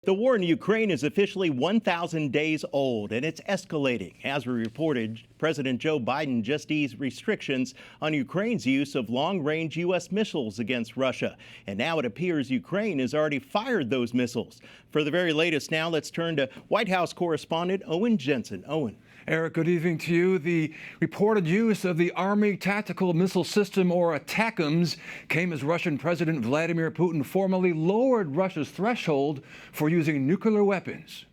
The war in Ukraine is officially 1,000 days old, and it's escalating. As we reported, President Joe Biden just eased restrictions on Ukraine's use of long-range U.S. missiles against Russia. And now it appears Ukraine has already fired those missiles. For the very latest now, let's turn to White House Correspondent Owen Jensen. Owen. Eric, good evening to you. The reported use of the Army Tactical Missile System, or ATACMs, came as Russian President Vladimir Putin formally lowered Russia's threshold for using nuclear weapons.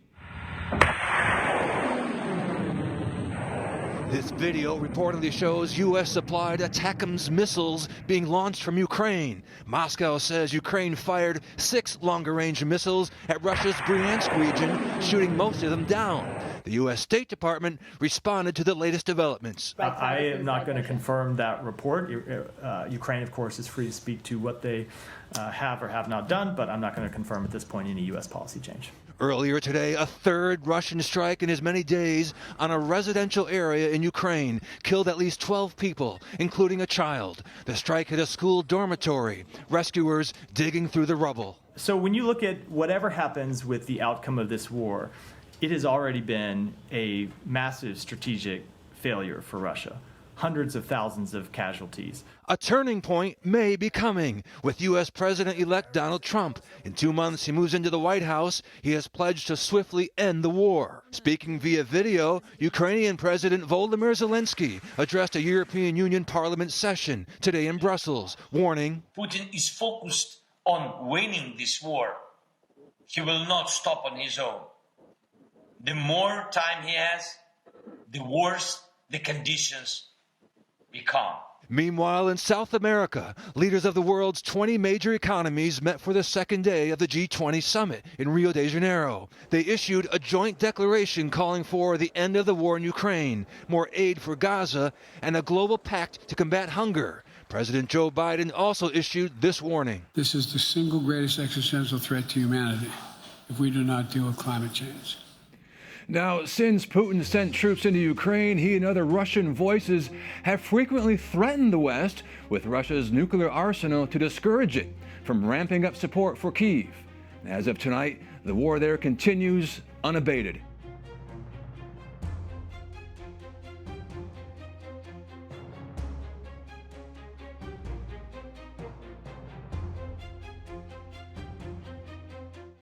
This video reportedly shows U.S.-supplied ATACMs missiles being launched from Ukraine. Moscow says Ukraine fired 6 longer-range missiles at Russia's Bryansk region, shooting most of them down. The U.S. State Department responded to the latest developments. I am not going to confirm that report. Ukraine, of course, is free to speak to what they have or have not done, but I'm not going to confirm at this point any U.S. policy change. Earlier today, a third Russian strike in as many days on a residential area in Ukraine killed at least 12 people, including a child. The strike hit a school dormitory. Rescuers digging through the rubble. So when you look at whatever happens with the outcome of this war, it has already been a massive strategic failure for Russia. Hundreds of thousands of casualties. A turning point may be coming with U.S. President-elect Donald Trump. In 2 months, he moves into the White House. He has pledged to swiftly end the war. Speaking via video, Ukrainian President Volodymyr Zelensky addressed a European Union Parliament session today in Brussels, warning, Putin is focused on winning this war. He will not stop on his own. The more time he has, the worse the conditions become. Meanwhile, in South America, leaders of the world's 20 major economies met for the second day of the G20 summit in Rio de Janeiro. They issued a joint declaration calling for the end of the war in Ukraine, more aid for Gaza, and a global pact to combat hunger. President Joe Biden also issued this warning. This is the single greatest existential threat to humanity if we do not deal with climate change. Now, since Putin sent troops into Ukraine, he and other Russian voices have frequently threatened the West with Russia's nuclear arsenal to discourage it from ramping up support for Kyiv. As of tonight, the war there continues unabated.